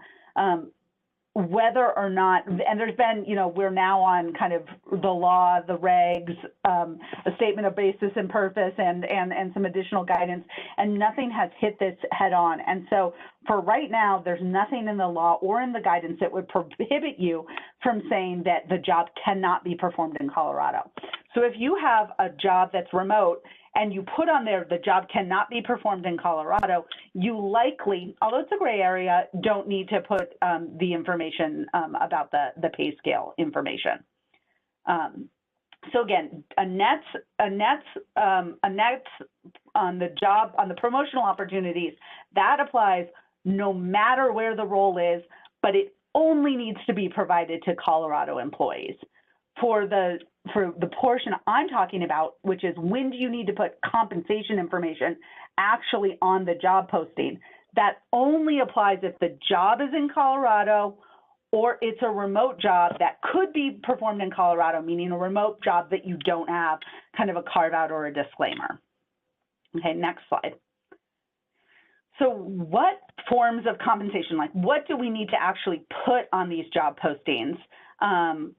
Speaker 3: Whether or not, and there's been, we're now on kind of the law, the regs, a statement of basis and purpose, and some additional guidance, and nothing has hit this head on. And so for right now, there's nothing in the law or in the guidance that would prohibit you from saying that the job cannot be performed in Colorado. So if you have a job that's remote and you put on there the job cannot be performed in Colorado, you likely, although it's a gray area, don't need to put the information about the pay scale information. So again, Annette's on the promotional opportunities, that applies no matter where the role is, but it only needs to be provided to Colorado employees. For the portion I'm talking about, which is when do you need to put compensation information actually on the job posting, that only applies if the job is in Colorado or it's a remote job that could be performed in Colorado, meaning a remote job that you don't have kind of a carve out or a disclaimer. Okay, next slide. So what forms of compensation, like what do we need to actually put on these job postings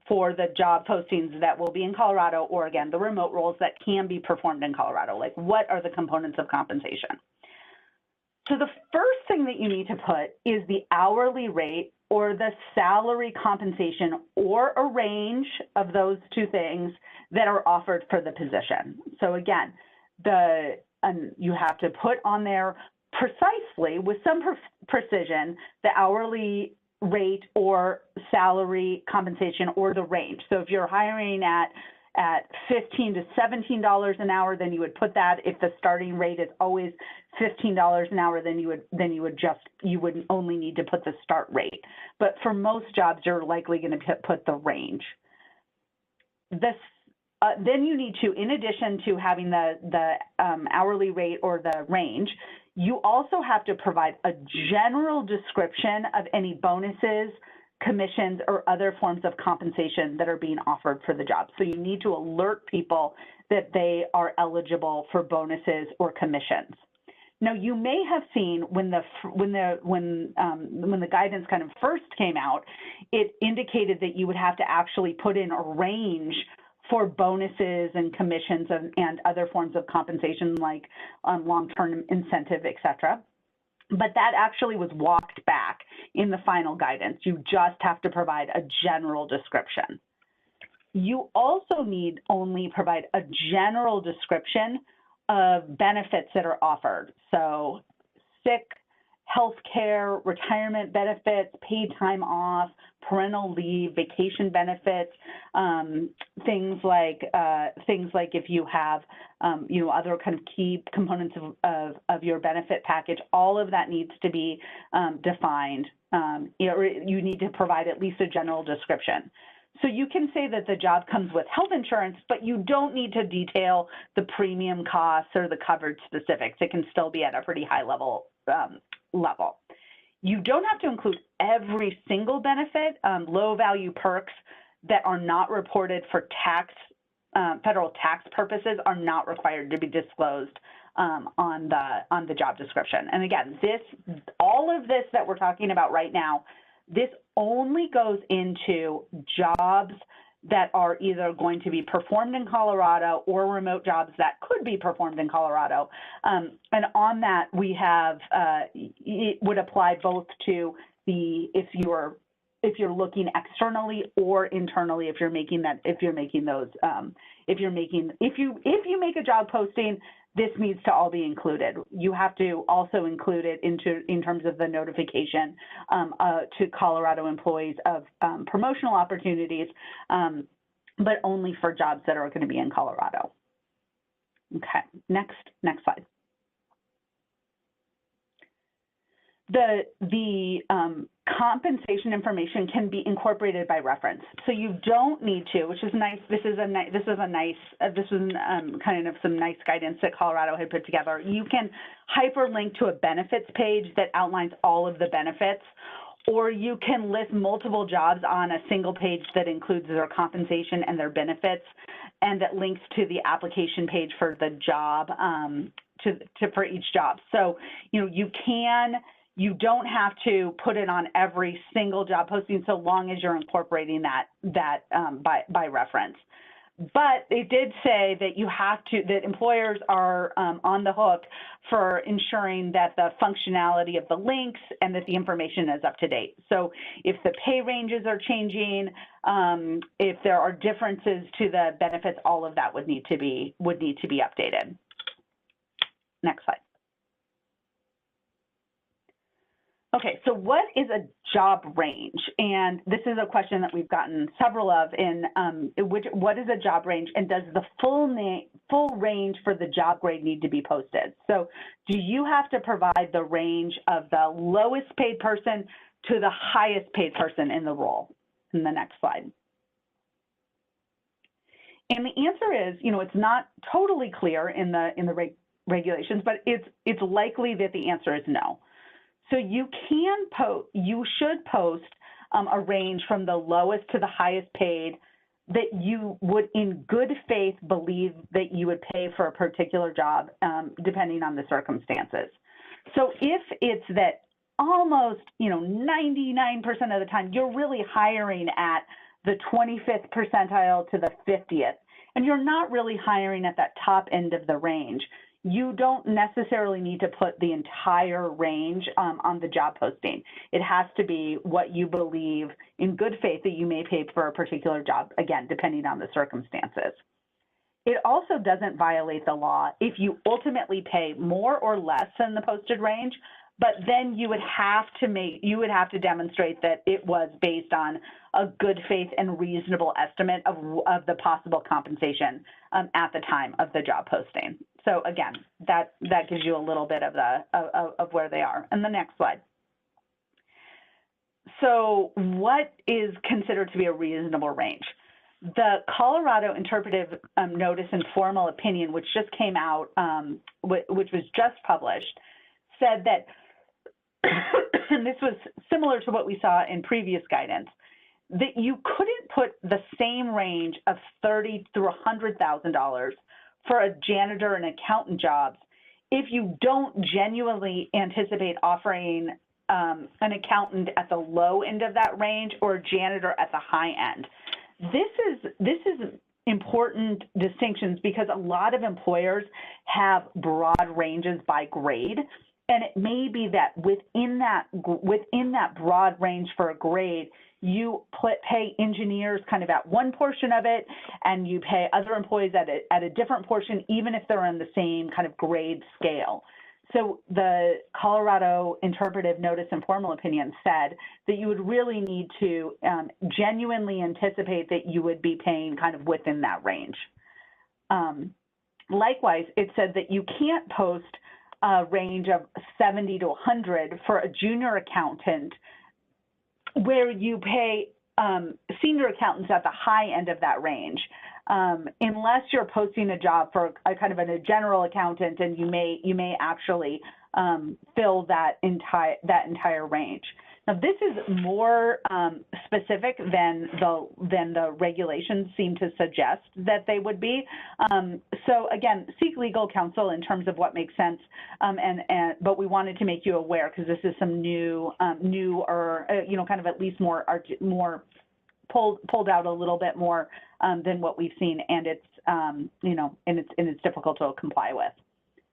Speaker 3: for the job postings that will be in Colorado, or again, the remote roles that can be performed in Colorado? Like what are the components of compensation? So the first thing that you need to put is the hourly rate or the salary compensation or a range of those two things that are offered for the position. So again, you have to put on there precisely, with some precision, the hourly rate or salary compensation or the range. So if you're hiring at $15 to $17 an hour, then you would put that. If the starting rate is always $15 an hour, then you would only need to put the start rate. But for most jobs, you're likely going to put the range. Then you need to, in addition to having the hourly rate or the range, you also have to provide a general description of any bonuses, commissions, or other forms of compensation that are being offered for the job. So you need to alert people that they are eligible for bonuses or commissions. Now, you may have seen when the guidance kind of first came out, it indicated that you would have to actually put in a range for bonuses and commissions and other forms of compensation like long-term incentive, et cetera. But that actually was walked back in the final guidance. You just have to provide a general description. You also need only provide a general description of benefits that are offered. So sick, healthcare, retirement benefits, paid time off, parental leave, vacation benefits, things like if you have other kind of key components of your benefit package, all of that needs to be defined. You need to provide at least a general description. So you can say that the job comes with health insurance, but you don't need to detail the premium costs or the coverage specifics. It can still be at a pretty high level. You don't have to include every single benefit. Low value perks that are not reported for federal tax purposes are not required to be disclosed on the job description. And again, all of this that we're talking about right now, this only goes into jobs that are either going to be performed in Colorado or remote jobs that could be performed in Colorado. And on that, we have, it would apply both to if you're looking externally or internally, if you make a job posting, this needs to all be included. You have to also include it in terms of the notification to Colorado employees of promotional opportunities, but only for jobs that are going to be in Colorado. Okay, next slide. The compensation information can be incorporated by reference, so you don't need to, which is nice. This is kind of some nice guidance that Colorado had put together. You can hyperlink to a benefits page that outlines all of the benefits, or you can list multiple jobs on a single page that includes their compensation and their benefits, and that links to the application page for the job for each job. So you don't have to put it on every single job posting so long as you're incorporating that by reference. But it did say that that employers are on the hook for ensuring that the functionality of the links and that the information is up to date. So if the pay ranges are changing, if there are differences to the benefits, all of that would need to be updated. Next slide. Okay, so what is a job range? And this is a question that we've gotten several of what is a job range, and does the full range for the job grade need to be posted? So do you have to provide the range of the lowest paid person to the highest paid person in the role? In the next slide. And the answer is, it's not totally clear in the regulations, but it's likely that the answer is no. So you should post a range from the lowest to the highest paid that you would in good faith believe that you would pay for a particular job, depending on the circumstances. So if it's that almost 99% of the time you're really hiring at the 25th percentile to the 50th, and you're not really hiring at that top end of the range, you don't necessarily need to put the entire range on the job posting. It has to be what you believe in good faith that you may pay for a particular job, again, depending on the circumstances. it also doesn't violate the law if you ultimately pay more or less than the posted range, but then you would have to demonstrate that it was based on a good faith and reasonable estimate of the possible compensation at the time of the job posting. So again, that gives you a little bit of of where they are. And the next slide. So what is considered to be a reasonable range? The Colorado Interpretive Notice and Formal Opinion, which just came out, which was just published, said that, and this was similar to what we saw in previous guidance, that you couldn't put the same range of $30,000 through $100,000 for a janitor and accountant jobs if you don't genuinely anticipate offering an accountant at the low end of that range or a janitor at the high end. This is important distinctions because a lot of employers have broad ranges by grade, and it may be that within that broad range for a grade, you pay engineers kind of at one portion of it, and you pay other employees at a different portion, even if they're on the same kind of grade scale. So the Colorado Interpretive Notice and Formal Opinion said that you would really need to genuinely anticipate that you would be paying kind of within that range. Likewise, it said that you can't post a range of 70 to 100 for a junior accountant where you pay senior accountants at the high end of that range. Unless you're posting a job for a kind of a general accountant, and you may actually fill that entire range. Now, this is more specific than the regulations seem to suggest that they would be. So again, seek legal counsel in terms of what makes sense. But we wanted to make you aware because this is some new or kind of at least more pulled out a little bit more than what we've seen, and it's and it's difficult to comply with.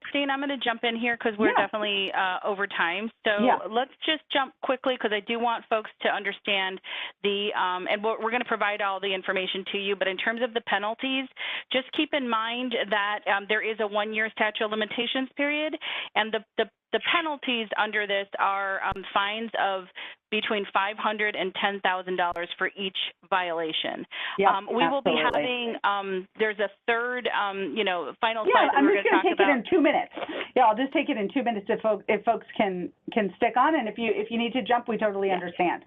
Speaker 2: Christine, I'm going to jump in here because we're definitely over time. So let's just jump quickly because I do want folks to understand and we're going to provide all the information to you, but in terms of the penalties, just keep in mind that there is a 1-year statute of limitations period, and the penalties under this are fines of between $500 and $10,000 for each violation. We will be having, there's a third, final slide that we're going to talk about. I'm just going to take it in 2 minutes. Yeah, I'll just take it in 2 minutes if folks can stick on, and if you need to jump, we totally understand.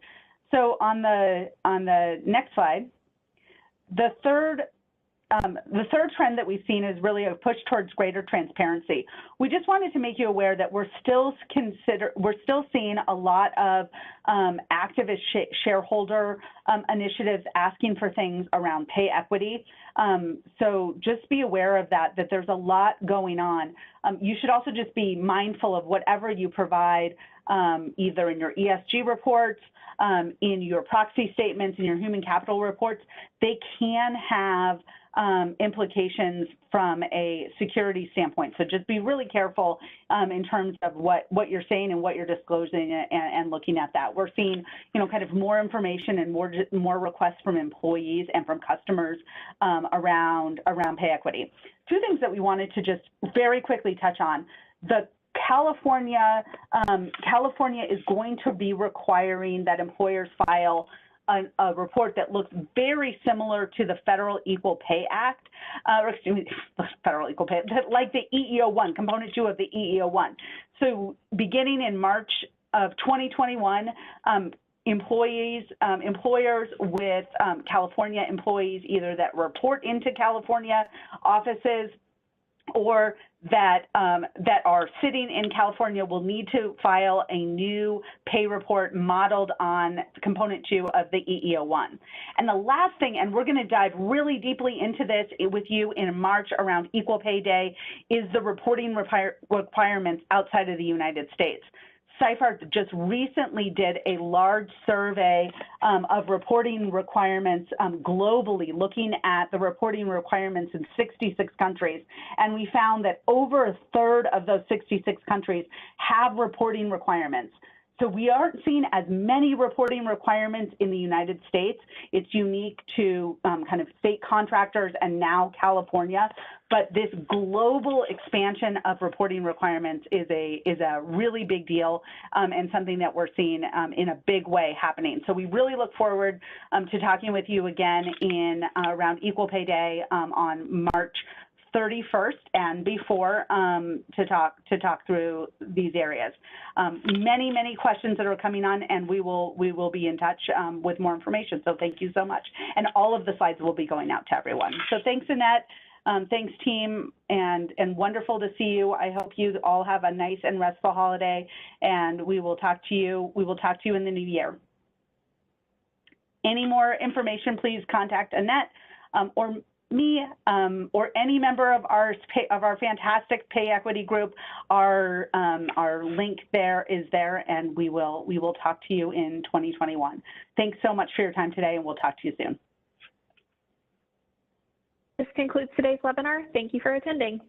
Speaker 2: So on the next slide, the third trend that we've seen is really a push towards greater transparency. We just wanted to make you aware that we're still seeing a lot of activist shareholder initiatives asking for things around pay equity. So just be aware of that there's a lot going on. You should also just be mindful of whatever you provide, either in your ESG reports, in your proxy statements, in your human capital reports. They can have implications from a security standpoint. So just be really careful in terms of what you're saying and what you're disclosing and looking at that. We're seeing, kind of more information and more requests from employees and from customers around pay equity. Two things that we wanted to just very quickly touch on. The California is going to be requiring that employers file a report that looks very similar to the Federal Equal Pay Act, or excuse me, Federal Equal Pay, like the EEO-1, Component 2 of the EEO-1. So beginning in March of 2021, employers with California employees, either that report into California offices or that are sitting in California, will need to file a new pay report modeled on Component 2 of the EEO-1. And the last thing, and we're going to dive really deeply into this with you in March around Equal Pay Day, is the reporting requirements outside of the United States. Seyfarth just recently did a large survey of reporting requirements globally, looking at the reporting requirements in 66 countries. And we found that over a third of those 66 countries have reporting requirements.
Speaker 3: So we aren't seeing as many reporting requirements in the United States. It's unique to kind of state contractors and now California. But this global expansion of reporting requirements is a really big deal and something that we're seeing in a big way happening. So we really look forward to talking with you again in around Equal Pay Day on March 31st and before to talk through these areas. Many questions that are coming on, and we will be in touch with more information. So thank you so much. And all of the slides will be going out to everyone. So thanks, Annette. Thanks, team, and wonderful to see you. I hope you all have a nice and restful holiday, and we will talk to you. We will talk to you in the new year. Any more information, please contact Annette or me or any member of our fantastic pay equity group. Our link there is there, and we will talk to you in 2021. Thanks so much for your time today, and we'll talk to you soon.
Speaker 1: This concludes today's webinar. Thank you for attending.